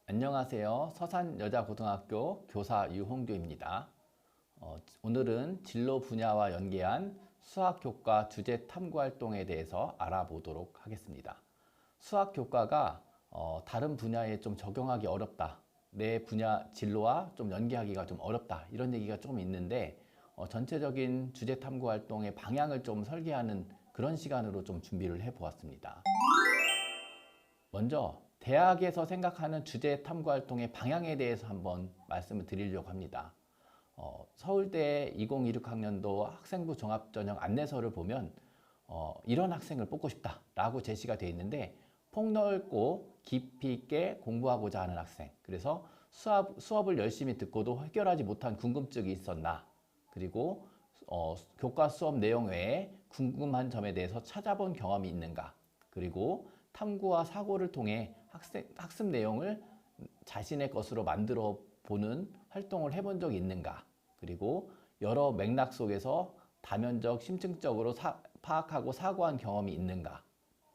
안녕하세요. 서산여자고등학교 교사 유홍규입니다. 오늘은 진로 분야와 연계한 수학교과 주제 탐구 활동에 대해서 알아보도록 하겠습니다. 수학교과가 다른 분야에 좀 적용하기 어렵다, 내 분야 진로와 좀 연계하기가 좀 어렵다, 이런 얘기가 좀 있는데 전체적인 주제 탐구 활동의 방향을 좀 설계하는 그런 시간으로 좀 준비를 해 보았습니다. 먼저 대학에서 생각하는 주제 탐구 활동의 방향에 대해서 한번 말씀을 드리려고 합니다. 서울대 2026학년도 학생부 종합전형 안내서를 보면 이런 학생을 뽑고 싶다라고 제시가 되어 있는데, 폭넓고 깊이 있게 공부하고자 하는 학생, 그래서 수업을 열심히 듣고도 해결하지 못한 궁금증이 있었나, 그리고 교과 수업 내용 외에 궁금한 점에 대해서 찾아본 경험이 있는가, 그리고 탐구와 사고를 통해 학습 내용을 자신의 것으로 만들어 보는 활동을 해본 적이 있는가, 그리고 여러 맥락 속에서 다면적, 심층적으로 파악하고 사고한 경험이 있는가,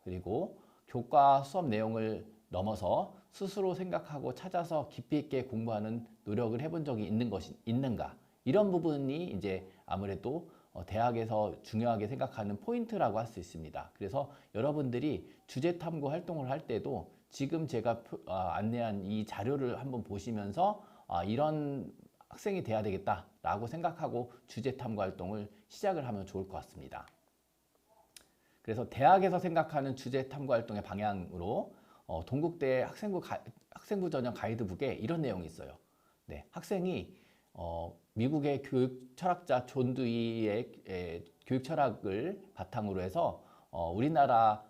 그리고 교과 수업 내용을 넘어서 스스로 생각하고 찾아서 깊이 있게 공부하는 노력을 해본 적이 있는가, 이런 부분이 이제 아무래도 대학에서 중요하게 생각하는 포인트라고 할 수 있습니다. 그래서 여러분들이 주제 탐구 활동을 할 때도 지금 제가 안내한 이 자료를 한번 보시면서 이런 학생이 돼야 되겠다라고 생각하고 주제 탐구 활동을 시작을 하면 좋을 것 같습니다. 그래서 대학에서 생각하는 주제 탐구 활동의 방향으로 동국대 학생부 전형 가이드북에 이런 내용이 있어요. 네, 학생이 미국의 교육 철학자 존 두이의 교육 철학을 바탕으로 해서 우리나라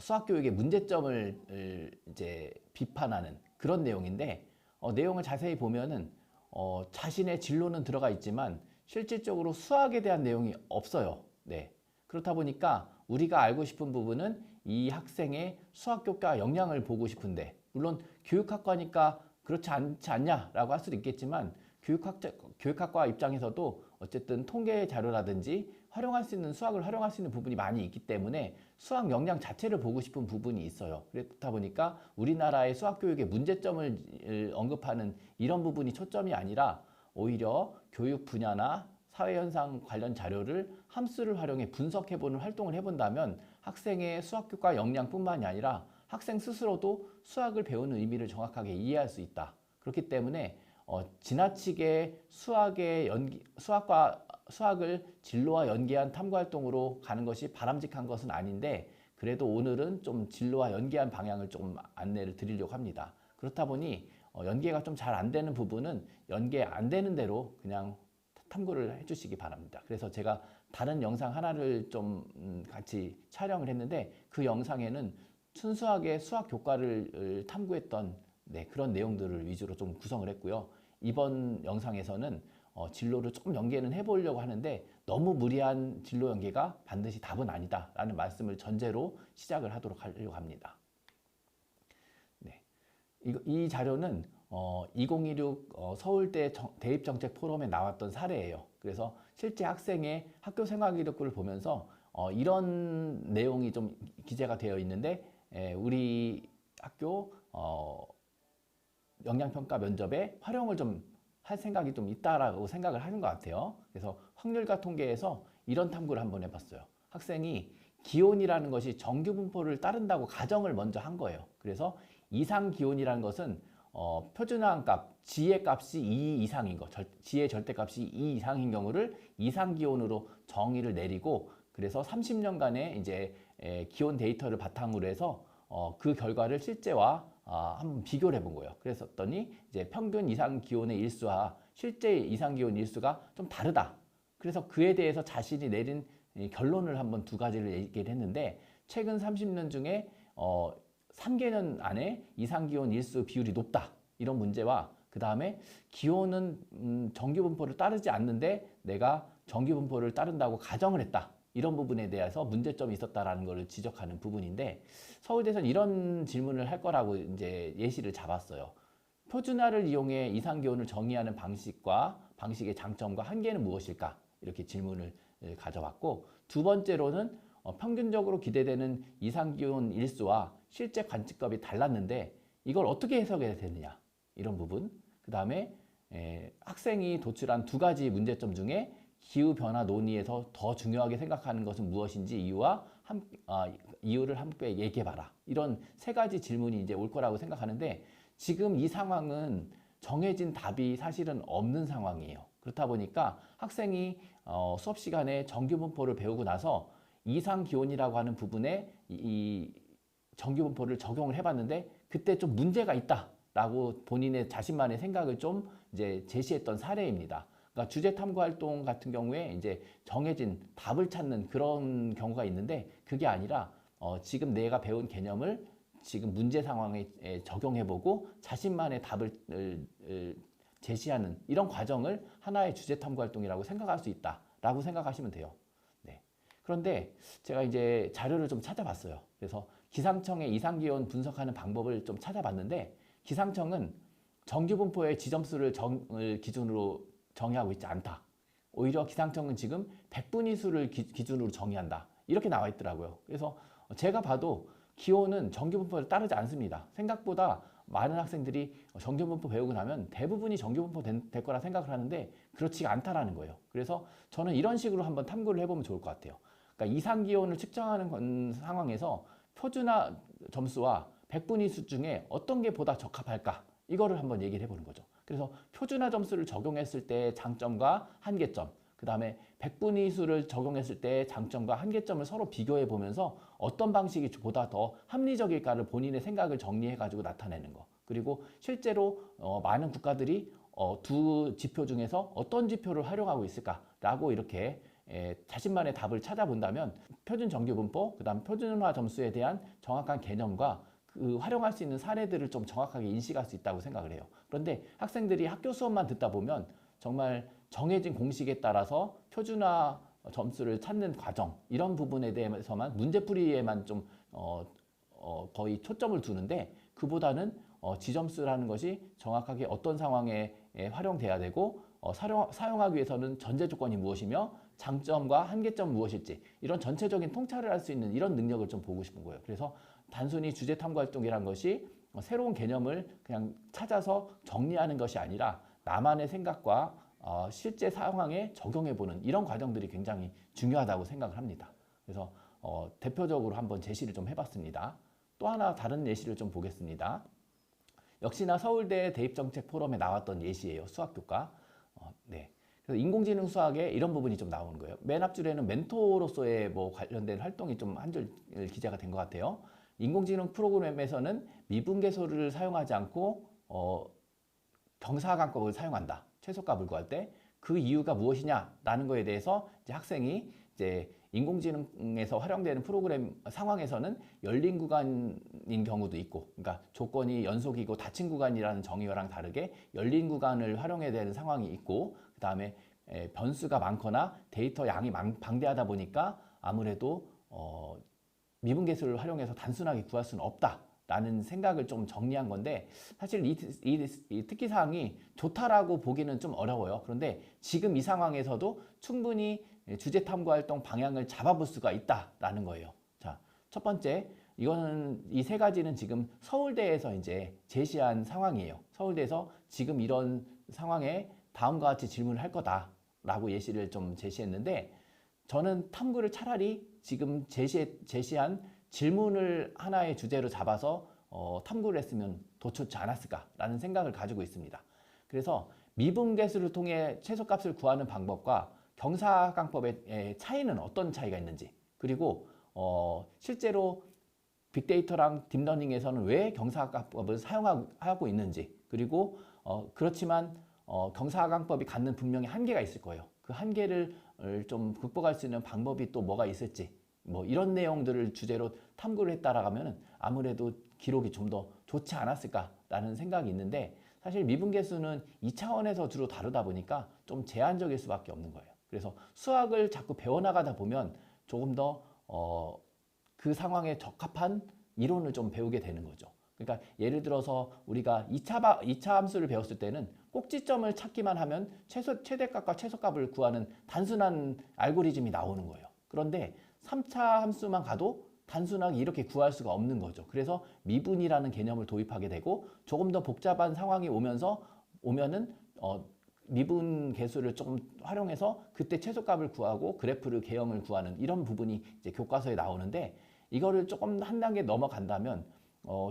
수학 교육의 문제점을 이제 비판하는 그런 내용인데, 내용을 자세히 보면은 자신의 진로는 들어가 있지만 실질적으로 수학에 대한 내용이 없어요. 네. 그렇다 보니까 우리가 알고 싶은 부분은 이 학생의 수학 교과 역량을 보고 싶은데, 물론 교육학과니까 그렇지 않지 않냐라고 할 수도 있겠지만, 교육학과 입장에서도 어쨌든 통계 자료라든지 수학을 활용할 수 있는 부분이 많이 있기 때문에 수학 역량 자체를 보고 싶은 부분이 있어요. 그렇다 보니까 우리나라의 수학 교육의 문제점을 언급하는 이런 부분이 초점이 아니라, 오히려 교육 분야나 사회현상 관련 자료를 함수를 활용해 분석해보는 활동을 해본다면 학생의 수학교과 역량뿐만이 아니라 학생 스스로도 수학을 배우는 의미를 정확하게 이해할 수 있다. 그렇기 때문에 지나치게 수학을 진로와 연계한 탐구활동으로 가는 것이 바람직한 것은 아닌데, 그래도 오늘은 좀 진로와 연계한 방향을 좀 안내를 드리려고 합니다. 그렇다 보니 연계가 좀 잘 안 되는 부분은 연계 안 되는 대로 그냥 탐구를 해주시기 바랍니다. 그래서 제가 다른 영상 하나를 좀 같이 촬영을 했는데, 그 영상에는 순수하게 수학 교과를 탐구했던 그런 내용들을 위주로 좀 구성을 했고요. 이번 영상에서는 진로를 조금 연계는 해보려고 하는데, 너무 무리한 진로 연계가 반드시 답은 아니다 라는 말씀을 전제로 시작을 하도록 하려고 합니다. 네. 이 자료는 2026 서울대 대입정책 포럼에 나왔던 사례예요. 그래서 실제 학생의 학교 생활 기록부를 보면서 이런 내용이 좀 기재가 되어 있는데, 우리 학교 역량평가 면접에 활용을 좀 할 생각이 좀 있다라고 생각을 하는 것 같아요. 그래서 확률과 통계에서 이런 탐구를 한번 해봤어요. 학생이 기온이라는 것이 정규 분포를 따른다고 가정을 먼저 한 거예요. 그래서 이상 기온이라는 것은 표준화한 값, 지의 값이 2 이상인 거, 지의 절대값이 2 이상인 경우를 이상 기온으로 정의를 내리고, 그래서 30년간의 이제 기온 데이터를 바탕으로 해서 그 결과를 실제와 한번 비교를 해본 거예요. 그랬더니 이제 평균 이상 기온의 일수와 실제 이상 기온 일수가 좀 다르다. 그래서 그에 대해서 자신이 내린 결론을 한번 두 가지를 얘기를 했는데, 최근 30년 중에 3개년 안에 이상 기온 일수 비율이 높다, 이런 문제와, 그 다음에 기온은 정규 분포를 따르지 않는데 내가 정규 분포를 따른다고 가정을 했다, 이런 부분에 대해서 문제점이 있었다라는 것을 지적하는 부분인데, 서울대에서는 이런 질문을 할 거라고 이제 예시를 잡았어요. 표준화를 이용해 이상기온을 정의하는 방식의 장점과 한계는 무엇일까? 이렇게 질문을 가져왔고, 두 번째로는 평균적으로 기대되는 이상기온 일수와 실제 관측값이 달랐는데 이걸 어떻게 해석해야 되느냐, 이런 부분. 그 다음에 학생이 도출한 두 가지 문제점 중에 기후변화 논의에서 더 중요하게 생각하는 것은 무엇인지 이유를 함께 얘기해봐라. 이런 세 가지 질문이 이제 올 거라고 생각하는데, 지금 이 상황은 정해진 답이 사실은 없는 상황이에요. 그렇다 보니까 학생이 수업 시간에 정규분포를 배우고 나서 이상기온이라고 하는 부분에 이 정규분포를 적용을 해봤는데 그때 좀 문제가 있다라고 본인의 자신만의 생각을 좀 이제 제시했던 사례입니다. 그러니까 주제 탐구 활동 같은 경우에 이제 정해진 답을 찾는 그런 경우가 있는데, 그게 아니라 지금 내가 배운 개념을 지금 문제 상황에 적용해보고 자신만의 답을 제시하는 이런 과정을 하나의 주제 탐구 활동이라고 생각할 수 있다라고 생각하시면 돼요. 네. 그런데 제가 이제 자료를 좀 찾아봤어요. 그래서 기상청의 이상기온 분석하는 방법을 좀 찾아봤는데, 기상청은 정규분포의 지점수를 기준으로 정의하고 있지 않다. 오히려 기상청은 지금 백분위수를 기준으로 정의한다. 이렇게 나와 있더라고요. 그래서 제가 봐도 기온은 정규분포를 따르지 않습니다. 생각보다 많은 학생들이 정규분포 배우고 나면 대부분이 정규분포 될 거라 생각을 하는데 그렇지가 않다라는 거예요. 그래서 저는 이런 식으로 한번 탐구를 해보면 좋을 것 같아요. 그러니까 이상기온을 측정하는 상황에서 표준화 점수와 백분위수 중에 어떤 게 보다 적합할까? 이거를 한번 얘기를 해보는 거죠. 그래서 표준화 점수를 적용했을 때 장점과 한계점, 그 다음에 백분위수를 적용했을 때 장점과 한계점을 서로 비교해 보면서 어떤 방식이 보다 더 합리적일까를 본인의 생각을 정리해 가지고 나타내는 거. 그리고 실제로 많은 국가들이 두 지표 중에서 어떤 지표를 활용하고 있을까라고 이렇게 자신만의 답을 찾아본다면 표준 정규분포, 그 다음 표준화 점수에 대한 정확한 개념과 그 활용할 수 있는 사례들을 좀 정확하게 인식할 수 있다고 생각을 해요. 그런데 학생들이 학교 수업만 듣다 보면 정말 정해진 공식에 따라서 표준화 점수를 찾는 과정, 이런 부분에 대해서만 문제풀이에만 좀 거의 초점을 두는데, 그보다는 지점수라는 것이 정확하게 어떤 상황에 활용돼야 되고 사용하기 위해서는 전제 조건이 무엇이며 장점과 한계점 무엇일지, 이런 전체적인 통찰을 할 수 있는 이런 능력을 좀 보고 싶은 거예요. 그래서 단순히 주제 탐구 활동이란 것이 새로운 개념을 그냥 찾아서 정리하는 것이 아니라 나만의 생각과 실제 상황에 적용해보는 이런 과정들이 굉장히 중요하다고 생각을 합니다. 그래서 대표적으로 한번 제시를 좀 해봤습니다. 또 하나 다른 예시를 좀 보겠습니다. 역시나 서울대 대입정책 포럼에 나왔던 예시예요. 수학교과. 네. 그래서 인공지능 수학에 이런 부분이 좀 나오는 거예요. 맨 앞줄에는 멘토로서의 뭐 관련된 활동이 좀 한 줄 기재가 된 것 같아요. 인공지능 프로그램에서는 미분계수를 사용하지 않고 경사관법을 사용한다. 최소값을 구할 때 그 이유가 무엇이냐라는 거에 대해서 이제 학생이 이제 인공지능에서 활용되는 프로그램 상황에서는 열린 구간인 경우도 있고, 그러니까 조건이 연속이고 닫힌 구간이라는 정의와랑 다르게 열린 구간을 활용해야 되는 상황이 있고, 그 다음에 변수가 많거나 데이터 양이 방대하다 보니까 아무래도 미분계수를 활용해서 단순하게 구할 수는 없다라는 생각을 좀 정리한 건데, 사실 이 특기사항이 좋다라고 보기는 좀 어려워요. 그런데 지금 이 상황에서도 충분히 주제 탐구 활동 방향을 잡아볼 수가 있다라는 거예요. 자, 첫 번째, 이거는 이 세 가지는 지금 서울대에서 이제 제시한 상황이에요. 서울대에서 지금 이런 상황에 다음과 같이 질문을 할 거다라고 예시를 좀 제시했는데, 저는 탐구를 차라리 지금 제시한 질문을 하나의 주제로 잡아서 탐구를 했으면 더 좋지 않았을까라는 생각을 가지고 있습니다. 그래서 미분계수를 통해 최소값을 구하는 방법과 경사강법의 차이는 어떤 차이가 있는지, 그리고 실제로 빅데이터랑 딥러닝에서는 왜 경사강법을 사용하고 있는지, 그리고 그렇지만 경사강법이 갖는 분명히 한계가 있을 거예요. 그 한계를 좀 극복할 수 있는 방법이 또 뭐가 있을지, 뭐 이런 내용들을 주제로 탐구를 했다라면 아무래도 기록이 좀 더 좋지 않았을까라는 생각이 있는데, 사실 미분계수는 2차원에서 주로 다루다 보니까 좀 제한적일 수밖에 없는 거예요. 그래서 수학을 자꾸 배워나가다 보면 조금 더 그 상황에 적합한 이론을 좀 배우게 되는 거죠. 그러니까 예를 들어서 우리가 2차 함수를 배웠을 때는 꼭지점을 찾기만 하면 최대값과 최소값을 구하는 단순한 알고리즘이 나오는 거예요. 그런데 3차 함수만 가도 단순하게 이렇게 구할 수가 없는 거죠. 그래서 미분이라는 개념을 도입하게 되고 조금 더 복잡한 상황이 오면은 미분 계수를 조금 활용해서 그때 최소값을 구하고 그래프를 개형을 구하는 이런 부분이 이제 교과서에 나오는데, 이거를 조금 한 단계 넘어간다면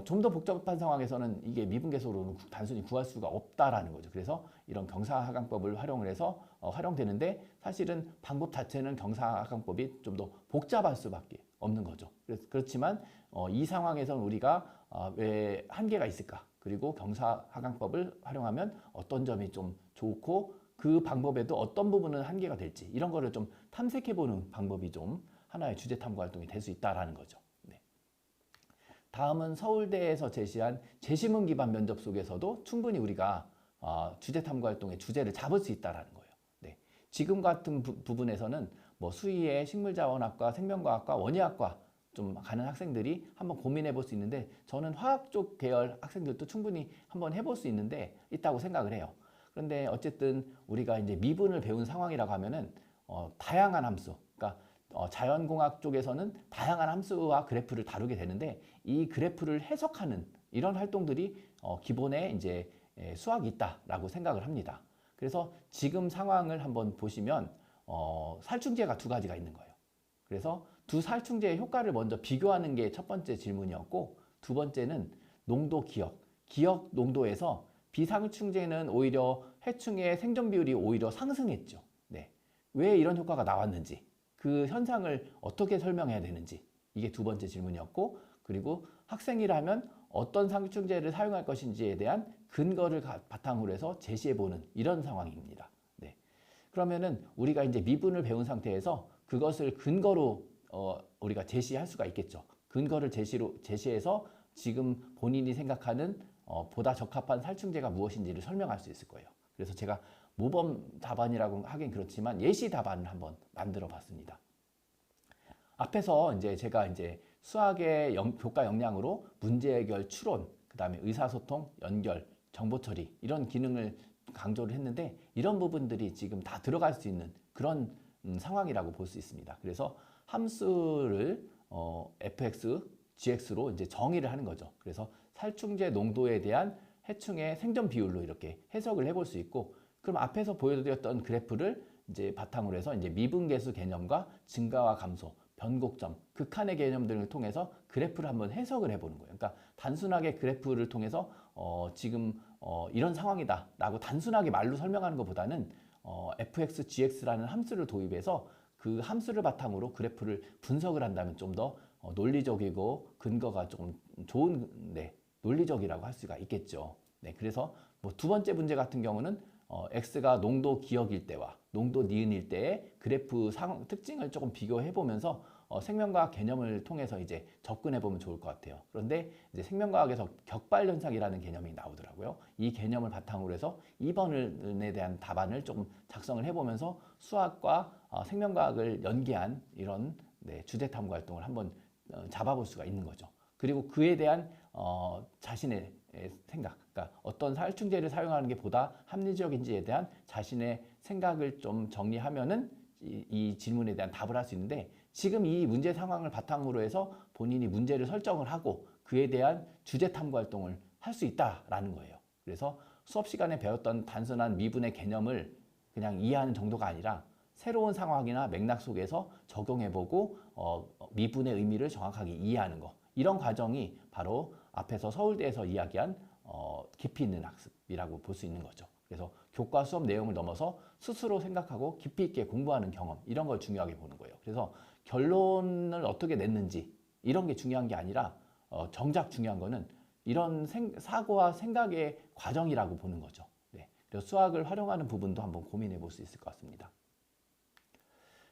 좀 더 복잡한 상황에서는 이게 미분 계수로는 단순히 구할 수가 없다라는 거죠. 그래서 이런 경사하강법을 활용을 해서 활용되는데, 사실은 방법 자체는 경사하강법이 좀 더 복잡할 수밖에 없는 거죠. 그렇지만 이 상황에서는 우리가 왜 한계가 있을까? 그리고 경사하강법을 활용하면 어떤 점이 좀 좋고 그 방법에도 어떤 부분은 한계가 될지, 이런 거를 좀 탐색해보는 방법이 좀 하나의 주제 탐구 활동이 될 수 있다라는 거죠. 네. 다음은 서울대에서 제시한 제시문 기반 면접 속에서도 충분히 우리가 주제 탐구 활동의 주제를 잡을 수 있다라는 거예요. 네. 지금 같은 부분에서는 뭐 수의의 식물자원학과, 생명과학과, 원예학과 좀 가는 학생들이 한번 고민해 볼 수 있는데, 저는 화학 쪽 계열 학생들도 충분히 한번 해볼 수 있다고 생각을 해요. 그런데 어쨌든 우리가 이제 미분을 배운 상황이라고 하면은 다양한 함수, 그러니까 자연공학 쪽에서는 다양한 함수와 그래프를 다루게 되는데, 이 그래프를 해석하는 이런 활동들이 기본에 이제 수학이 있다라고 생각을 합니다. 그래서 지금 상황을 한번 보시면 살충제가 두 가지가 있는 거예요. 그래서 두 살충제의 효과를 먼저 비교하는 게 첫 번째 질문이었고, 두 번째는 농도 기억 농도에서 비살충제는 오히려 해충의 생존 비율이 오히려 상승했죠. 네. 왜 이런 효과가 나왔는지, 그 현상을 어떻게 설명해야 되는지, 이게 두 번째 질문이었고, 그리고 학생이라면 어떤 살충제를 사용할 것인지에 대한 근거를 바탕으로 해서 제시해보는 이런 상황입니다. 네. 그러면은 우리가 이제 미분을 배운 상태에서 그것을 근거로 우리가 제시할 수가 있겠죠. 근거를 제시해서 지금 본인이 생각하는 보다 적합한 살충제가 무엇인지를 설명할 수 있을 거예요. 그래서 제가 모범 답안이라고 하긴 그렇지만 예시 답안을 한번 만들어 봤습니다. 앞에서 이제 제가 이제 수학의 교과 역량으로 문제 해결, 추론, 그다음에 의사소통, 연결, 정보 처리 이런 기능을 강조를 했는데, 이런 부분들이 지금 다 들어갈 수 있는 그런 상황이라고 볼 수 있습니다. 그래서 함수를 fx, gx로 이제 정의를 하는 거죠. 그래서 살충제 농도에 대한 해충의 생존 비율로 이렇게 해석을 해볼 수 있고, 그럼 앞에서 보여드렸던 그래프를 이제 바탕으로 해서 이제 미분계수 개념과 증가와 감소, 변곡점, 극한의 개념들을 통해서 그래프를 한번 해석을 해보는 거예요. 그러니까 단순하게 그래프를 통해서 지금 이런 상황이다라고 단순하게 말로 설명하는 것보다는 fx, gx라는 함수를 도입해서 그 함수를 바탕으로 그래프를 분석을 한다면 좀 더 논리적이고 근거가 조금 좋은 논리적이라고 할 수가 있겠죠. 네, 그래서 뭐 두 번째 문제 같은 경우는 x가 농도 기억일 때와 농도 니은일 때의 그래프 특징을 조금 비교해 보면서 생명과학 개념을 통해서 이제 접근해 보면 좋을 것 같아요. 그런데 이제 생명과학에서 격발 현상이라는 개념이 나오더라고요. 이 개념을 바탕으로 해서 2번에 대한 답안을 조금 작성을 해 보면서 수학과 생명과학을 연계한 이런 주제 탐구 활동을 한번 잡아볼 수가 있는 거죠. 그리고 그에 대한 자신의 생각, 그러니까 어떤 살충제를 사용하는 게 보다 합리적인지에 대한 자신의 생각을 좀 정리하면은 이 질문에 대한 답을 할 수 있는데, 지금 이 문제 상황을 바탕으로 해서 본인이 문제를 설정을 하고 그에 대한 주제 탐구 활동을 할 수 있다라는 거예요. 그래서 수업 시간에 배웠던 단순한 미분의 개념을 그냥 이해하는 정도가 아니라 새로운 상황이나 맥락 속에서 적용해보고 미분의 의미를 정확하게 이해하는 거, 이런 과정이 바로 앞에서 서울대에서 이야기한 깊이 있는 학습이라고 볼 수 있는 거죠. 그래서 교과 수업 내용을 넘어서 스스로 생각하고 깊이 있게 공부하는 경험, 이런 걸 중요하게 보는 거예요. 그래서 결론을 어떻게 냈는지 이런 게 중요한 게 아니라 정작 중요한 거는 이런 사고와 생각의 과정이라고 보는 거죠. 네. 그래서 수학을 활용하는 부분도 한번 고민해 볼 수 있을 것 같습니다.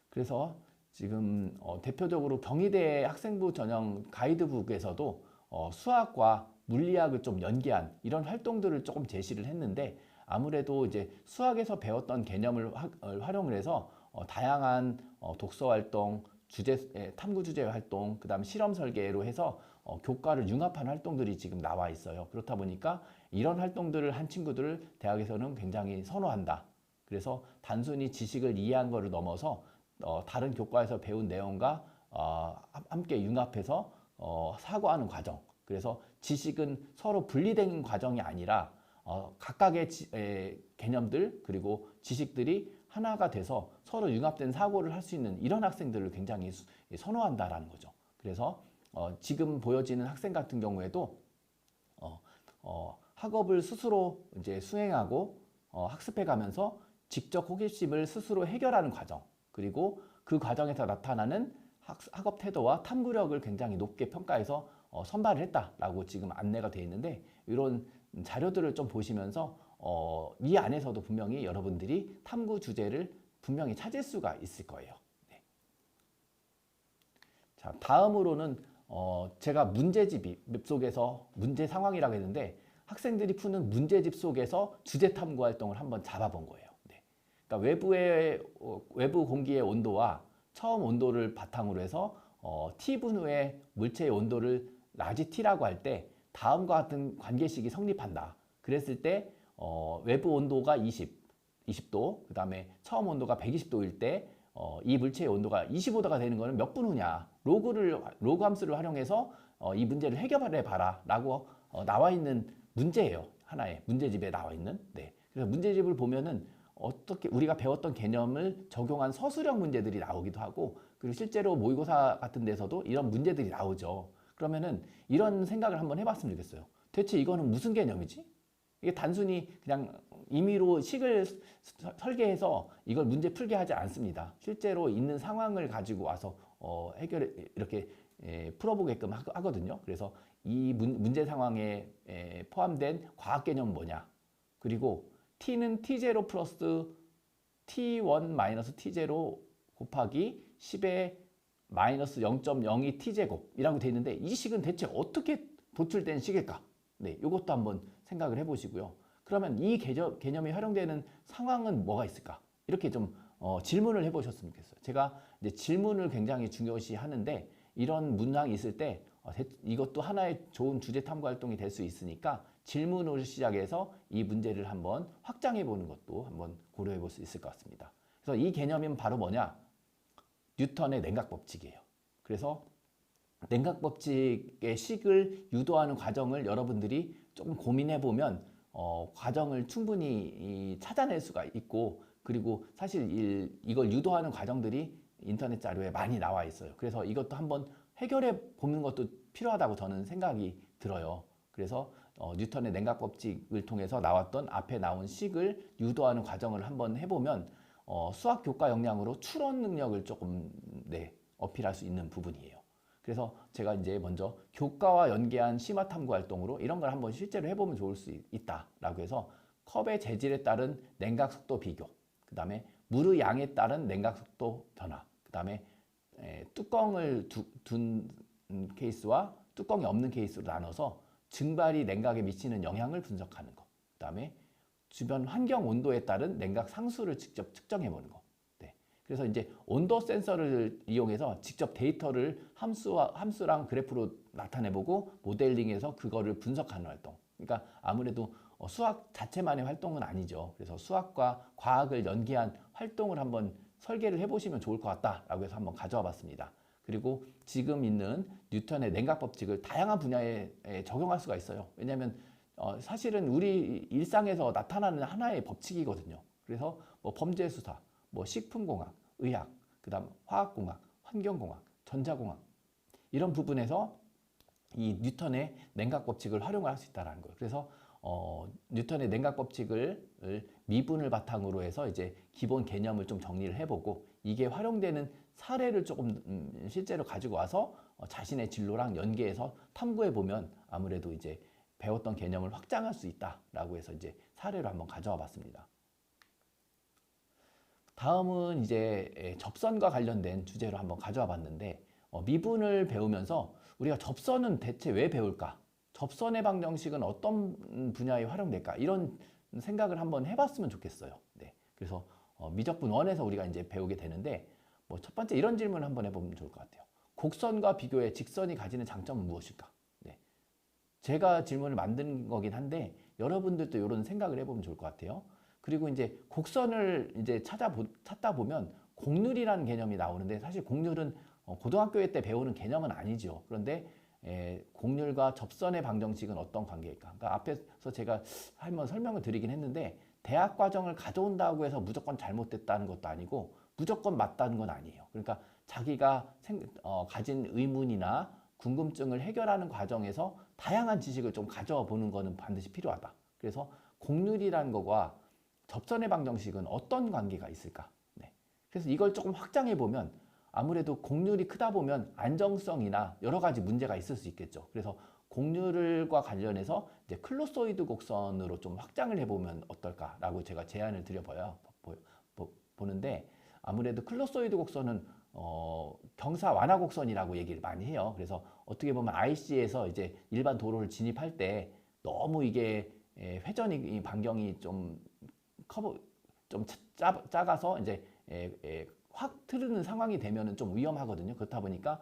그래서 지금 대표적으로 경희대 학생부 전형 가이드북에서도 수학과 물리학을 좀 연계한 이런 활동들을 조금 제시를 했는데, 아무래도 이제 수학에서 배웠던 개념을 활용을 해서 다양한 독서 활동, 탐구 주제 활동, 그다음 실험 설계로 해서 교과를 융합한 활동들이 지금 나와 있어요. 그렇다 보니까 이런 활동들을 한 친구들을 대학에서는 굉장히 선호한다. 그래서 단순히 지식을 이해한 것을 넘어서 다른 교과에서 배운 내용과 함께 융합해서 사고하는 과정. 그래서 지식은 서로 분리된 과정이 아니라 각각의 개념들 그리고 지식들이 하나가 돼서 서로 융합된 사고를 할 수 있는 이런 학생들을 굉장히 선호한다라는 거죠. 그래서 지금 보여지는 학생 같은 경우에도 학업을 스스로 이제 수행하고 학습해 가면서 직접 호기심을 스스로 해결하는 과정, 그리고 그 과정에서 나타나는 학업 태도와 탐구력을 굉장히 높게 평가해서 선발을 했다라고 지금 안내가 되어 있는데, 이런 자료들을 좀 보시면서 이 안에서도 분명히 여러분들이 탐구 주제를 분명히 찾을 수가 있을 거예요. 네. 자, 다음으로는 제가 문제집 속에서 문제 상황이라고 했는데, 학생들이 푸는 문제집 속에서 주제 탐구 활동을 한번 잡아본 거예요. 네. 그러니까 외부 공기의 온도와 처음 온도를 바탕으로 해서 T분 후에 물체의 온도를 라지 T라고 할 때 다음과 같은 관계식이 성립한다. 그랬을 때 외부 온도가 20도, 그 다음에 처음 온도가 120도일 때 이 물체의 온도가 25도가 되는 것은 몇 분 후냐. 로그 함수를 활용해서 이 문제를 해결해 봐라 라고 나와 있는 문제예요. 하나의 문제집에 나와 있는. 네. 그래서 문제집을 보면은 어떻게 우리가 배웠던 개념을 적용한 서술형 문제들이 나오기도 하고, 그리고 실제로 모의고사 같은 데서도 이런 문제들이 나오죠. 그러면은 이런 생각을 한번 해봤으면 좋겠어요. 대체 이거는 무슨 개념이지? 이게 단순히 그냥 임의로 식을 설계해서 이걸 문제 풀게 하지 않습니다. 실제로 있는 상황을 가지고 와서 이렇게 풀어보게끔 하거든요. 그래서 이 문제 상황에 포함된 과학 개념은 뭐냐? 그리고 T는 T0 플러스 T1 마이너스 T0 곱하기 10의 마이너스 0.02 T제곱이라고 되어 있는데, 이 식은 대체 어떻게 도출된 식일까? 네, 이것도 한번 생각을 해보시고요. 그러면 이 개념이 활용되는 상황은 뭐가 있을까? 이렇게 좀 질문을 해보셨으면 좋겠어요. 제가 이제 질문을 굉장히 중요시 하는데, 이런 문항이 있을 때 이것도 하나의 좋은 주제 탐구 활동이 될 수 있으니까 질문으로 시작해서 이 문제를 한번 확장해 보는 것도 한번 고려해 볼 수 있을 것 같습니다. 그래서 이 개념은 바로 뭐냐? 뉴턴의 냉각 법칙이에요. 그래서 냉각 법칙의 식을 유도하는 과정을 여러분들이 조금 고민해 보면 과정을 충분히 찾아낼 수가 있고, 그리고 사실 이걸 유도하는 과정들이 인터넷 자료에 많이 나와 있어요. 그래서 이것도 한번 해결해 보는 것도 필요하다고 저는 생각이 들어요. 그래서 뉴턴의 냉각 법칙을 통해서 나왔던 앞에 나온 식을 유도하는 과정을 한번 해보면 수학 교과 역량으로 추론 능력을 조금 어필할 수 있는 부분이에요. 그래서 제가 이제 먼저 교과와 연계한 심화 탐구 활동으로 이런 걸 한번 실제로 해보면 좋을 수 있다라고 해서 컵의 재질에 따른 냉각 속도 비교, 그 다음에 물의 양에 따른 냉각 속도 변화, 그 다음에 뚜껑을 둔 케이스와 뚜껑이 없는 케이스로 나눠서 증발이 냉각에 미치는 영향을 분석하는 것, 그 다음에 주변 환경 온도에 따른 냉각 상수를 직접 측정해 보는 거. 네. 그래서 이제 온도 센서를 이용해서 직접 데이터를 함수랑 그래프로 나타내보고 모델링해서 그거를 분석하는 활동. 그러니까 아무래도 수학 자체만의 활동은 아니죠. 그래서 수학과 과학을 연계한 활동을 한번 설계를 해보시면 좋을 것 같다라고 해서 한번 가져와 봤습니다. 그리고 지금 있는 뉴턴의 냉각 법칙을 다양한 분야에 적용할 수가 있어요. 왜냐하면 사실은 우리 일상에서 나타나는 하나의 법칙이거든요. 그래서 뭐 범죄수사, 뭐 식품공학, 의학, 그다음 화학공학, 환경공학, 전자공학 이런 부분에서 이 뉴턴의 냉각 법칙을 활용을 할 수 있다는 거예요. 그래서 뉴턴의 냉각 법칙을 미분을 바탕으로 해서 이제 기본 개념을 좀 정리를 해보고, 이게 활용되는 사례를 조금 실제로 가지고 와서 자신의 진로랑 연계해서 탐구해 보면 아무래도 이제 배웠던 개념을 확장할 수 있다라고 해서 이제 사례로 한번 가져와 봤습니다. 다음은 이제 접선과 관련된 주제로 한번 가져와 봤는데, 미분을 배우면서 우리가 접선은 대체 왜 배울까? 접선의 방정식은 어떤 분야에 활용될까? 이런 생각을 한번 해봤으면 좋겠어요. 네. 그래서 미적분 1에서 우리가 이제 배우게 되는데, 뭐 첫 번째 이런 질문을 한번 해보면 좋을 것 같아요. 곡선과 비교해 직선이 가지는 장점은 무엇일까? 제가 질문을 만든 거긴 한데 여러분들도 이런 생각을 해보면 좋을 것 같아요. 그리고 이제 곡선을 이제 찾다 보면 곡률이라는 개념이 나오는데 사실 곡률은 고등학교 때 배우는 개념은 아니죠. 그런데 곡률과 접선의 방정식은 어떤 관계일까? 그러니까 앞에서 제가 한번 설명을 드리긴 했는데 대학 과정을 가져온다고 해서 무조건 잘못됐다는 것도 아니고 무조건 맞다는 건 아니에요. 그러니까 자기가 가진 의문이나 궁금증을 해결하는 과정에서 다양한 지식을 좀 가져보는 거는 반드시 필요하다. 그래서 곡률이라는 거와 접선의 방정식은 어떤 관계가 있을까? 네. 그래서 이걸 조금 확장해 보면 아무래도 곡률이 크다 보면 안정성이나 여러 가지 문제가 있을 수 있겠죠. 그래서 곡률과 관련해서 이제 클로소이드 곡선으로 좀 확장을 해보면 어떨까라고 제가 제안을 보는데 아무래도 클로소이드 곡선은 경사 완화 곡선이라고 얘기를 많이 해요. 그래서 어떻게 보면 IC에서 이제 일반 도로를 진입할 때 너무 이게 회전이 반경이 좀 커브 좀 작아서 이제 확 흐르는 상황이 되면은 좀 위험하거든요. 그렇다 보니까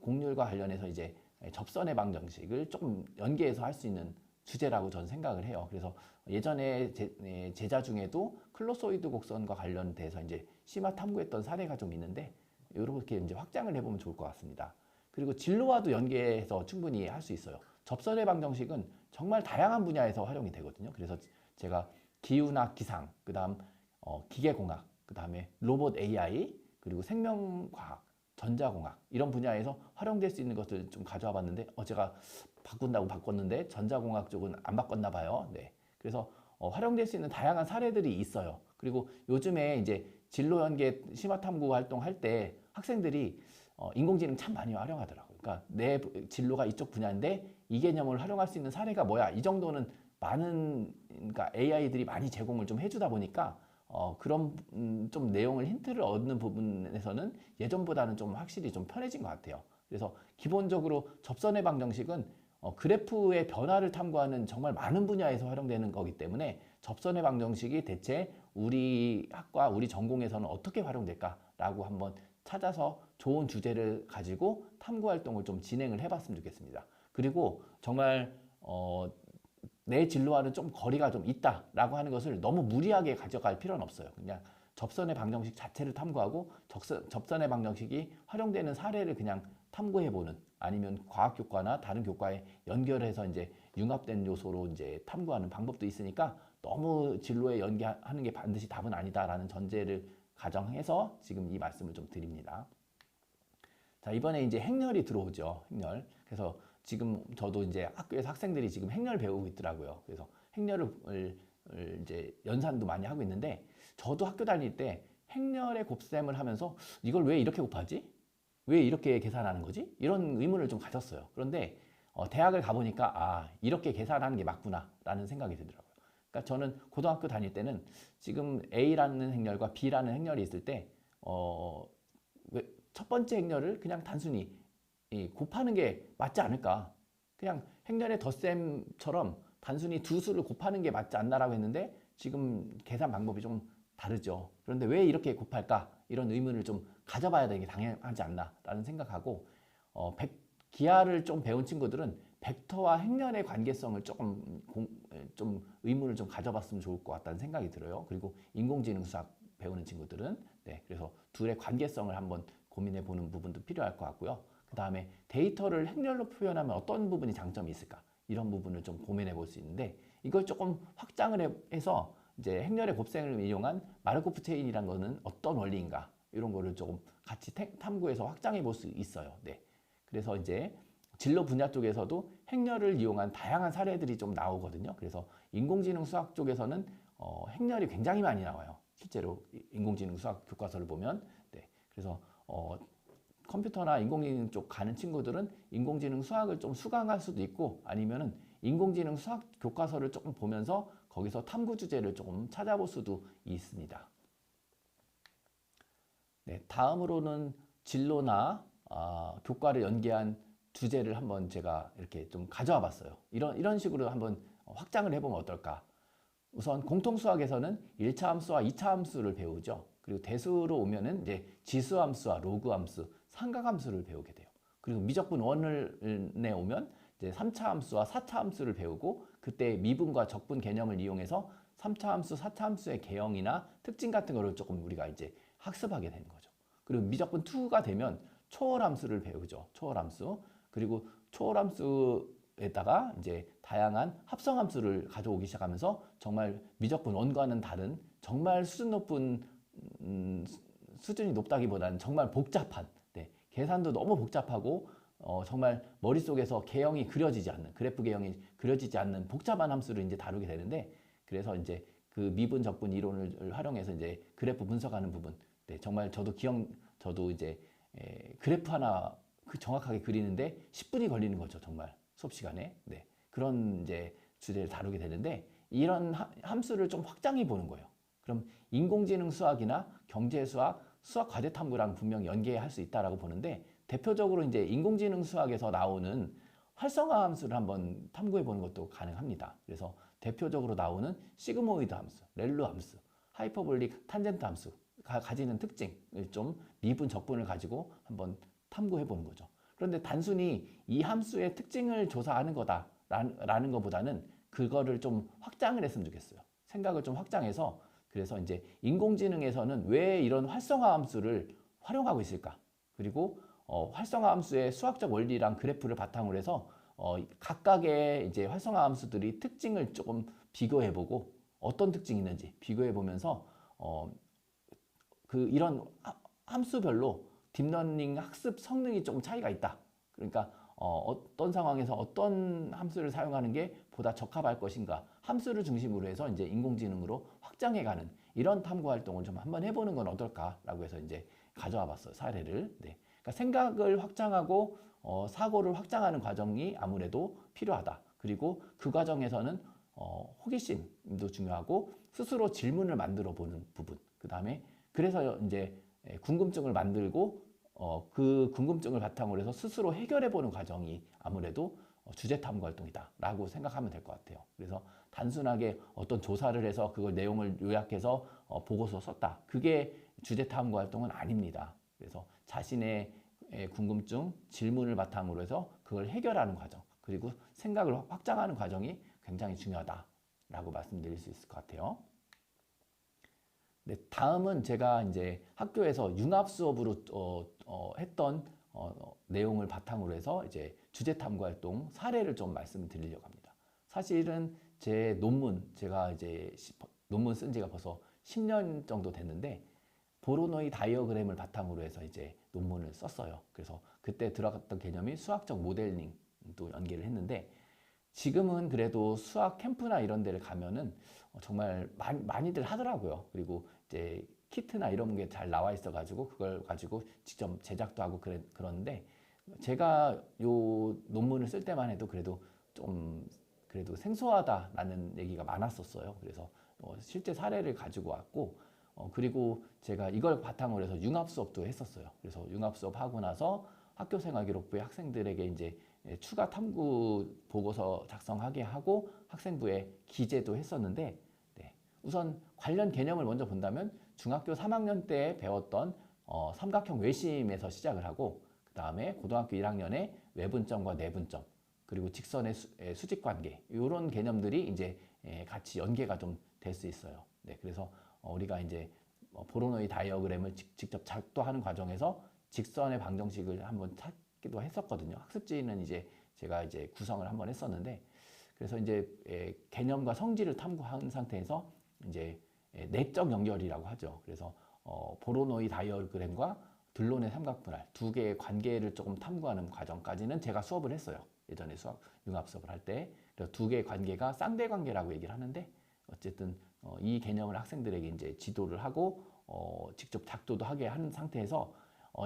곡률과 관련해서 이제 접선의 방정식을 조금 연계해서 할 수 있는 주제라고 저는 생각을 해요. 그래서 예전에 제자 중에도 클로소이드 곡선과 관련돼서 이제 심화 탐구했던 사례가 좀 있는데 이렇게 이제 확장을 해보면 좋을 것 같습니다. 그리고 진로와도 연계해서 충분히 할 수 있어요. 접선의 방정식은 정말 다양한 분야에서 활용이 되거든요. 그래서 제가 기후나 기상, 그다음 기계공학, 그다음에 로봇 AI, 그리고 생명과학, 전자공학 이런 분야에서 활용될 수 있는 것을 좀 가져와 봤는데 제가 바꾼다고 바꿨는데 전자공학 쪽은 안 바꿨나 봐요. 네. 그래서 활용될 수 있는 다양한 사례들이 있어요. 그리고 요즘에 이제 진로 연계 심화 탐구 활동할 때 학생들이 인공지능 참 많이 활용하더라고요. 그러니까 내 진로가 이쪽 분야인데 이 개념을 활용할 수 있는 사례가 뭐야? 이 정도는 많은 그러니까 AI들이 많이 제공을 좀 해주다 보니까 그런 좀 내용을 힌트를 얻는 부분에서는 예전보다는 좀 확실히 좀 편해진 것 같아요. 그래서 기본적으로 접선의 방정식은 그래프의 변화를 탐구하는 정말 많은 분야에서 활용되는 거기 때문에 접선의 방정식이 대체 우리 학과 우리 전공에서는 어떻게 활용될까라고 한번 찾아서 좋은 주제를 가지고 탐구 활동을 좀 진행을 해봤으면 좋겠습니다. 그리고 정말 내 진로와는 좀 거리가 좀 있다라고 하는 것을 너무 무리하게 가져갈 필요는 없어요. 그냥 접선의 방정식 자체를 탐구하고 접선의 방정식이 활용되는 사례를 그냥 탐구해보는 아니면 과학교과나 다른 교과에 연결해서 이제 융합된 요소로 이제 탐구하는 방법도 있으니까 너무 진로에 연계하는 게 반드시 답은 아니다라는 전제를 가정해서 지금 이 말씀을 좀 드립니다. 자, 이번에 이제 행렬이 들어오죠. 행렬. 그래서 지금 저도 이제 학교에서 학생들이 지금 행렬 배우고 있더라고요. 그래서 행렬을 이제 연산도 많이 하고 있는데 저도 학교 다닐 때 행렬의 곱셈을 하면서 이걸 왜 이렇게 곱하지? 왜 이렇게 계산하는 거지? 이런 의문을 좀 가졌어요. 그런데 대학을 가보니까 이렇게 계산하는 게 맞구나 라는 생각이 들더라고요. 그러니까 저는 고등학교 다닐 때는 지금 A라는 행렬과 B라는 행렬이 있을 때 첫 번째 행렬을 그냥 단순히 곱하는 게 맞지 않을까? 그냥 행렬의 덧셈처럼 단순히 두 수를 곱하는 게 맞지 않나라고 했는데 지금 계산 방법이 좀 다르죠. 그런데 왜 이렇게 곱할까? 이런 의문을 좀 가져봐야 되는 게 당연하지 않나라는 생각하고 기하를 좀 배운 친구들은 벡터와 행렬의 관계성을 좀 의문을 좀 가져봤으면 좋을 것 같다는 생각이 들어요. 그리고 인공지능 수학 배우는 친구들은 그래서 둘의 관계성을 한번 고민해 보는 부분도 필요할 것 같고요. 그 다음에 데이터를 행렬로 표현하면 어떤 부분이 장점이 있을까? 이런 부분을 좀 고민해 볼 수 있는데 이걸 조금 확장을 해서 이제 행렬의 곱셈을 이용한 마르코프 체인이란 거는 어떤 원리인가? 이런 거를 조금 같이 탐구해서 확장해 볼 수 있어요. 네. 그래서 이제 진로 분야 쪽에서도 행렬을 이용한 다양한 사례들이 좀 나오거든요. 그래서 인공지능 수학 쪽에서는 행렬이 굉장히 많이 나와요. 실제로 인공지능 수학 교과서를 보면 그래서 컴퓨터나 인공지능 쪽 가는 친구들은 인공지능 수학을 좀 수강할 수도 있고 아니면은 인공지능 수학 교과서를 조금 보면서 거기서 탐구 주제를 조금 찾아볼 수도 있습니다. 네, 다음으로는 진로나 교과를 연계한 주제를 한번 제가 이렇게 좀 가져와 봤어요. 이런 식으로 한번 확장을 해보면 어떨까? 우선 공통수학에서는 1차 함수와 2차 함수를 배우죠. 그리고 대수로 오면은 이제 지수함수와 로그함수, 삼각함수를 배우게 돼요. 그리고 미적분 원을에 오면 이제 3차 함수와 4차 함수를 배우고 그때 미분과 적분 개념을 이용해서 3차 함수, 4차 함수의 개형이나 특징 같은 거를 조금 우리가 이제 학습하게 되는 거죠. 그리고 미적분 2가 되면 초월 함수를 배우죠. 초월 함수. 그리고 초월 함수에다가 이제 다양한 합성 함수를 가져오기 시작하면서 정말 미적분 1과는 다른 정말 수준 높은 수준이 높다기보다는 정말 복잡한 계산도 너무 복잡하고 정말 머릿속에서 개형이 그려지지 않는 그래프 개형이 그려지지 않는 복잡한 함수를 이제 다루게 되는데 그래서 이제 그 미분 적분 이론을 활용해서 이제 그래프 분석하는 부분 정말 저도 이제 그래프 하나 정확하게 그리는데 10분이 걸리는 거죠. 정말 수업 시간에 그런 이제 주제를 다루게 되는데 이런 함수를 좀 확장해 보는 거예요. 그럼 인공지능 수학이나 경제 수학, 수학 과제 탐구랑 분명히 연계할 수 있다라고 보는데 대표적으로 이제 인공지능 수학에서 나오는 활성화 함수를 한번 탐구해 보는 것도 가능합니다. 그래서 대표적으로 나오는 시그모이드 함수, 렐루 함수, 하이퍼볼릭 탄젠트 함수가 가지는 특징을 좀 미분 적분을 가지고 한번 탐구해 보는 거죠. 그런데 단순히 이 함수의 특징을 조사하는 거다라는 것보다는 그거를 좀 확장을 했으면 좋겠어요. 생각을 좀 확장해서 그래서 이제 인공지능에서는 왜 이런 활성화 함수를 활용하고 있을까? 그리고 활성화 함수의 수학적 원리랑 그래프를 바탕으로 해서 각각의 이제 활성화 함수들이 특징을 조금 비교해보고 어떤 특징이 있는지 비교해보면서 이런 함수별로 딥러닝 학습 성능이 조금 차이가 있다. 그러니까 어떤 상황에서 어떤 함수를 사용하는 게 보다 적합할 것인가 함수를 중심으로 해서 이제 인공지능으로 확장해가는 이런 탐구 활동을 좀 한번 해보는 건 어떨까라고 해서 이제 가져와 봤어요. 사례를. 그러니까 생각을 확장하고 사고를 확장하는 과정이 아무래도 필요하다. 그리고 그 과정에서는 호기심도 중요하고 스스로 질문을 만들어 보는 부분. 그 다음에 그래서 이제 궁금증을 만들고 그 궁금증을 바탕으로 해서 스스로 해결해 보는 과정이 아무래도 주제 탐구 활동이다 라고 생각하면 될 것 같아요. 그래서 단순하게 어떤 조사를 해서 그걸 내용을 요약해서 보고서 썼다. 그게 주제 탐구 활동은 아닙니다. 그래서 자신의 궁금증, 질문을 바탕으로 해서 그걸 해결하는 과정, 그리고 생각을 확장하는 과정이 굉장히 중요하다라고 말씀드릴 수 있을 것 같아요. 네, 다음은 제가 이제 학교에서 융합 수업으로 했던 내용을 바탕으로 해서 이제 주제 탐구 활동 사례를 좀 말씀을 드리려고 합니다. 사실은 제 제가 이제 논문 쓴 지가 벌써 10년 정도 됐는데 보로노이 다이어그램을 바탕으로 해서 이제 논문을 썼어요. 그래서 그때 들어갔던 개념이 수학적 모델링도 연계를 했는데 지금은 그래도 수학 캠프나 이런 데를 가면은 정말 많이들 하더라고요. 그리고 이제 키트나 이런 게 잘 나와 있어 가지고 그걸 가지고 직접 제작도 하고 그러는데 제가 요 논문을 쓸 때만 해도 그래도 생소하다라는 얘기가 많았었어요. 그래서 실제 사례를 가지고 왔고 그리고 제가 이걸 바탕으로 해서 융합 수업도 했었어요. 그래서 융합 수업 하고 나서 학교생활기록부의 학생들에게 이제 추가 탐구 보고서 작성하게 하고 학생부에 기재도 했었는데 우선 관련 개념을 먼저 본다면 중학교 3학년 때 배웠던 삼각형 외심에서 시작을 하고 그 다음에 고등학교 1학년에 외분점과 내분점 그리고 직선의 수직관계 이런 개념들이 이제 같이 연계가 좀 될 수 있어요. 그래서 우리가 이제 보로노이 다이어그램을 직접 작도하는 과정에서 직선의 방정식을 한번 찾기도 했었거든요. 학습지는 이제 제가 이제 구성을 한번 했었는데 그래서 이제 개념과 성질을 탐구한 상태에서 이제 내적 연결이라고 하죠. 그래서 보로노이 다이어그램과 들론의 삼각분할 두 개의 관계를 조금 탐구하는 과정까지는 제가 수업을 했어요. 예전에 융합 수업을 할 때. 그래서 두 개의 관계가 쌍배 관계라고 얘기를 하는데 어쨌든 이 개념을 학생들에게 이제 지도를 하고 직접 작도도 하게 한 상태에서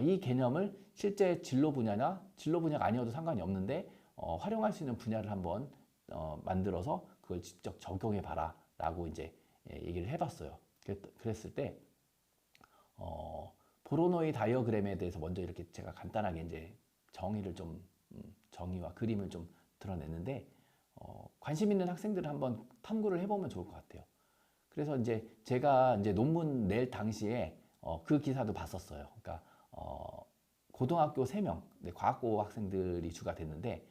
이 개념을 실제 진로 분야가 아니어도 상관이 없는데 활용할 수 있는 분야를 한번 만들어서 그걸 직접 적용해 봐라 라고 이제 얘기를 해봤어요. 그랬을 때 보로노이 다이어그램에 대해서 먼저 이렇게 제가 간단하게 이제 정의와 그림을 좀 드러냈는데 관심 있는 학생들은 한번 탐구를 해보면 좋을 것 같아요. 그래서 이제 제가 이제 논문 낼 당시에 그 기사도 봤었어요. 그러니까 고등학교 3명 과학고 학생들이 주가 됐는데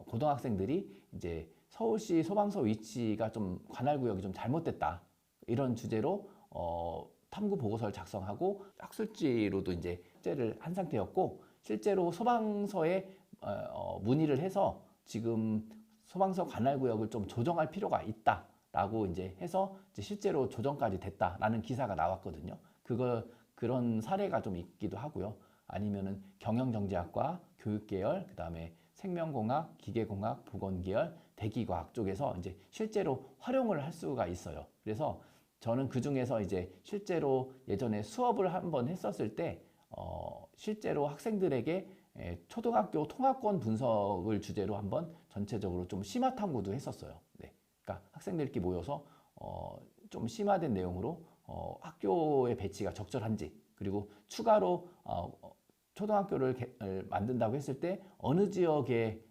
고등학생들이 이제 서울시 소방서 위치가 좀 관할 구역이 좀 잘못됐다 이런 주제로 탐구 보고서를 작성하고 학술지로도 이제 숙제를 한 상태였고, 실제로 소방서에 문의를 해서 지금 소방서 관할 구역을 좀 조정할 필요가 있다라고 이제 해서 이제 실제로 조정까지 됐다라는 기사가 나왔거든요. 그런 사례가 좀 있기도 하고요. 아니면은 경영정치학과, 교육계열, 그다음에 생명공학, 기계공학, 보건계열, 대기과학 쪽에서 이제 실제로 활용을 할 수가 있어요. 그래서 저는 그 중에서 이제 실제로 예전에 수업을 한번 했었을 때 실제로 학생들에게 초등학교 통합권 분석을 주제로 한번 전체적으로 좀 심화 탐구도 했었어요. 네. 그러니까 학생들끼리 모여서 좀 심화된 내용으로 학교의 배치가 적절한지, 그리고 추가로 초등학교를 만든다고 했을 때 어느 지역에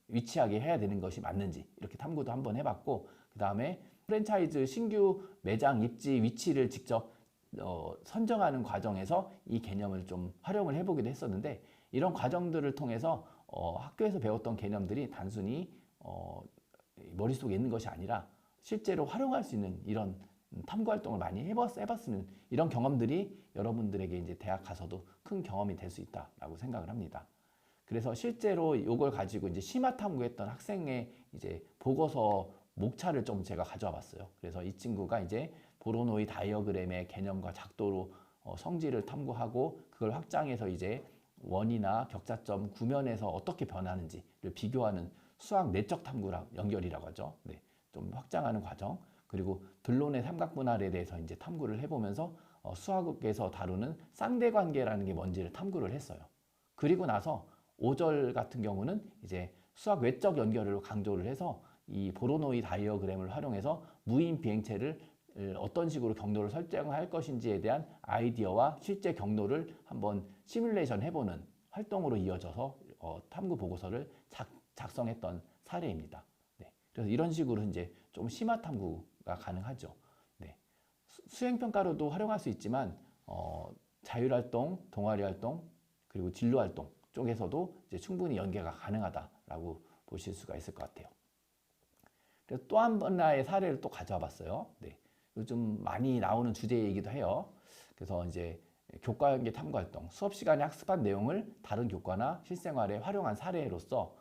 위치하게 해야 되는 것이 맞는지 이렇게 탐구도 한번 해봤고, 그 다음에 프랜차이즈 신규 매장 입지 위치를 직접 선정하는 과정에서 이 개념을 좀 활용을 해보기도 했었는데, 이런 과정들을 통해서 학교에서 배웠던 개념들이 단순히 머릿속에 있는 것이 아니라 실제로 활용할 수 있는 이런 탐구 활동을 많이 해봤으면 이런 경험들이 여러분들에게 이제 대학 가서도 큰 경험이 될 수 있다라고 생각을 합니다. 그래서 실제로 이걸 가지고 이제 심화 탐구했던 학생의 이제 보고서 목차를 좀 제가 가져와 봤어요. 그래서 이 친구가 이제 보로노이 다이어그램의 개념과 작도로 성질을 탐구하고 그걸 확장해서 이제 원이나 격자점 구면에서 어떻게 변하는지를 비교하는 수학 내적 탐구랑 연결이라고 하죠. 네, 좀 확장하는 과정. 그리고 들론의 삼각분할에 대해서 이제 탐구를 해보면서 수학에서 다루는 쌍대관계라는 게 뭔지를 탐구를 했어요. 그리고 나서 5절 같은 경우는 이제 수학 외적 연결을 강조를 해서 이 보로노이 다이어그램을 활용해서 무인 비행체를 어떤 식으로 경로를 설정할 것인지에 대한 아이디어와 실제 경로를 한번 시뮬레이션 해보는 활동으로 이어져서 탐구 보고서를 작성했던 사례입니다. 네. 그래서 이런 식으로 이제 좀 심화 탐구가 가능하죠. 네. 수행평가로도 활용할 수 있지만 자율활동, 동아리활동, 그리고 진로활동 쪽에서도 이제 충분히 연계가 가능하다라고 보실 수가 있을 것 같아요. 그래서 또 한 하나의 사례를 또 가져와 봤어요. 네. 요즘 많이 나오는 주제이기도 해요. 그래서 이제 교과 연계 탐구 활동, 수업 시간에 학습한 내용을 다른 교과나 실생활에 활용한 사례로서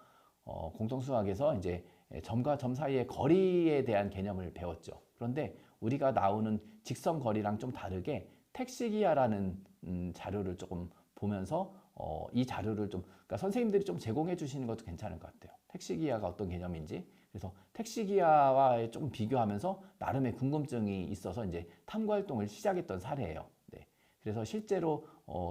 공통수학에서 이제 점과 점 사이의 거리에 대한 개념을 배웠죠. 그런데 우리가 나오는 직선 거리랑 좀 다르게 택시기하라는 자료를 조금 보면서 이 자료를 좀, 그러니까 선생님들이 좀 제공해 주시는 것도 괜찮을 것 같아요. 택시기하가 어떤 개념인지. 그래서 택시기하와 조금 비교하면서 나름의 궁금증이 있어서 이제 탐구 활동을 시작했던 사례예요. 네. 그래서 실제로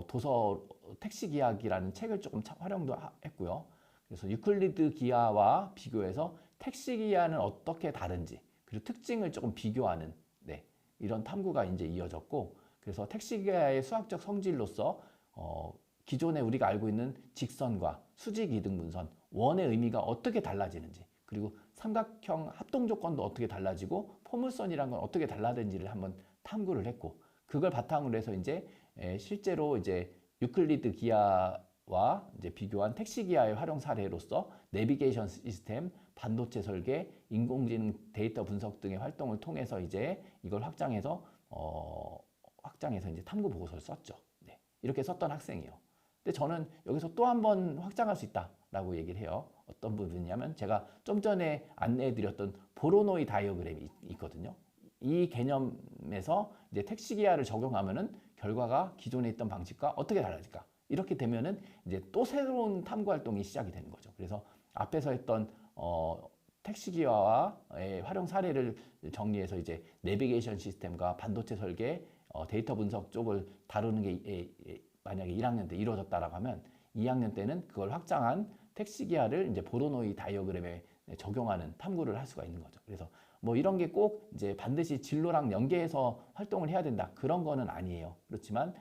도서 택시기하기라는 책을 조금 활용도 했고요. 그래서 유클리드 기하와 비교해서 택시기하는 어떻게 다른지, 그리고 특징을 조금 비교하는 이런 탐구가 이제 이어졌고, 그래서 택시기하의 수학적 성질로서 기존에 우리가 알고 있는 직선과 수직 이등분선, 원의 의미가 어떻게 달라지는지, 그리고 삼각형 합동 조건도 어떻게 달라지고 포물선이란 건 어떻게 달라지는지를 한번 탐구를 했고, 그걸 바탕으로 해서 이제 실제로 이제 유클리드 기하와 이제 비교한 택시기하의 활용 사례로서 내비게이션 시스템, 반도체 설계, 인공지능 데이터 분석 등의 활동을 통해서 이제 이걸 확장해서 이제 탐구 보고서를 썼죠. 네. 이렇게 썼던 학생이에요. 근데 저는 여기서 또 한 번 확장할 수 있다라고 얘기를 해요. 어떤 부분이냐면 제가 좀 전에 안내해드렸던 보로노이 다이어그램이 있거든요. 이 개념에서 이제 택시기하를 적용하면은 결과가 기존에 있던 방식과 어떻게 달라질까? 이렇게 되면은 이제 또 새로운 탐구 활동이 시작이 되는 거죠. 그래서 앞에서 했던 택시기하와의 활용 사례를 정리해서 이제 내비게이션 시스템과 반도체 설계, 데이터 분석 쪽을 다루는 게 만약에 1학년 때 이루어졌다라고 하면 2학년 때는 그걸 확장한 택시기하를 이제 보로노이 다이어그램에 적용하는 탐구를 할 수가 있는 거죠. 그래서 뭐 이런 게 꼭 이제 반드시 진로랑 연계해서 활동을 해야 된다, 그런 거는 아니에요. 그렇지만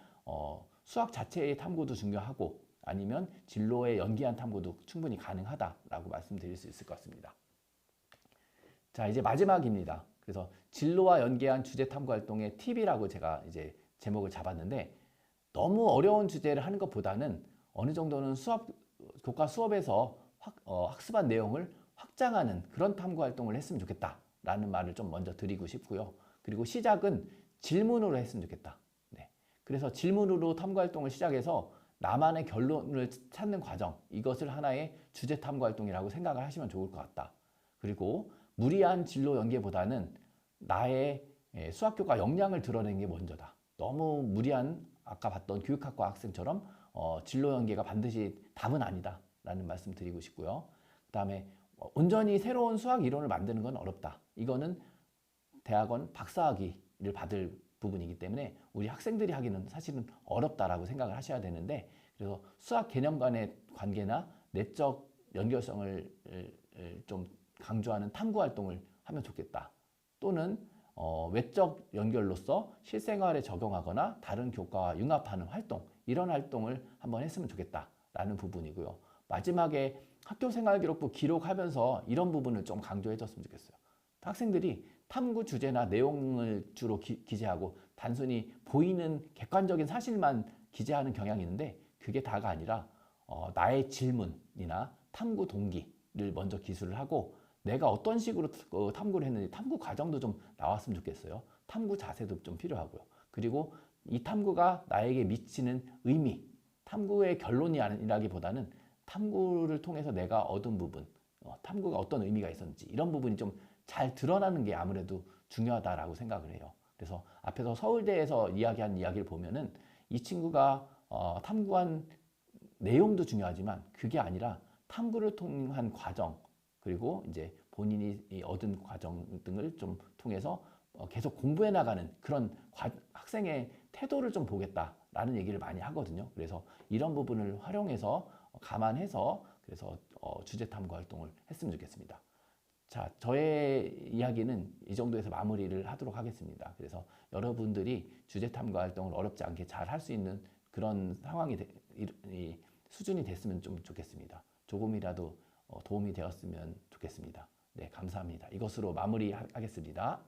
수학 자체의 탐구도 중요하고 아니면 진로에 연계한 탐구도 충분히 가능하다라고 말씀드릴 수 있을 것 같습니다. 자, 이제 마지막입니다. 그래서 진로와 연계한 주제 탐구 활동의 팁이라고 제가 이제 제목을 잡았는데, 너무 어려운 주제를 하는 것보다는 어느 정도는 교과 수업에서 학습한 내용을 확장하는 그런 탐구 활동을 했으면 좋겠다라는 말을 좀 먼저 드리고 싶고요. 그리고 시작은 질문으로 했으면 좋겠다. 네. 그래서 질문으로 탐구 활동을 시작해서 나만의 결론을 찾는 과정, 이것을 하나의 주제 탐구 활동이라고 생각을 하시면 좋을 것 같다. 그리고 무리한 진로 연계보다는 나의 수학교과 역량을 드러내는 게 먼저다. 너무 무리한 아까 봤던 교육학과 학생처럼 진로 연계가 반드시 답은 아니다 라는 말씀 드리고 싶고요. 그 다음에 온전히 새로운 수학 이론을 만드는 건 어렵다. 이거는 대학원 박사학위를 받을 부분이기 때문에 우리 학생들이 하기는 사실은 어렵다라고 생각을 하셔야 되는데, 그래서 수학 개념 간의 관계나 내적 연결성을 좀 강조하는 탐구 활동을 하면 좋겠다. 또는 외적 연결로서 실생활에 적용하거나 다른 교과와 융합하는 활동, 이런 활동을 한번 했으면 좋겠다라는 부분이고요. 마지막에 학교생활기록부 기록하면서 이런 부분을 좀 강조해 줬으면 좋겠어요. 학생들이 탐구 주제나 내용을 주로 기재하고 단순히 보이는 객관적인 사실만 기재하는 경향이 있는데, 그게 다가 아니라 나의 질문이나 탐구 동기를 먼저 기술을 하고, 내가 어떤 식으로 탐구를 했는지 탐구 과정도 좀 나왔으면 좋겠어요. 탐구 자세도 좀 필요하고요. 그리고 이 탐구가 나에게 미치는 의미, 탐구의 결론이 아니라기보다는 탐구를 통해서 내가 얻은 부분, 탐구가 어떤 의미가 있었는지 이런 부분이 좀 잘 드러나는 게 아무래도 중요하다라고 생각을 해요. 그래서 앞에서 서울대에서 이야기한 이야기를 보면은 이 친구가 탐구한 내용도 중요하지만 그게 아니라 탐구를 통한 과정, 그리고 이제 본인이 얻은 과정 등을 좀 통해서 계속 공부해 나가는 그런 학생의 태도를 좀 보겠다라는 얘기를 많이 하거든요. 그래서 이런 부분을 활용해서 감안해서 그래서 주제 탐구 활동을 했으면 좋겠습니다. 자, 저의 이야기는 이 정도에서 마무리를 하도록 하겠습니다. 그래서 여러분들이 주제 탐구 활동을 어렵지 않게 잘 할 수 있는 그런 상황이 수준이 됐으면 좀 좋겠습니다. 조금이라도 도움이 되었으면 좋겠습니다. 네, 감사합니다. 이것으로 마무리하겠습니다.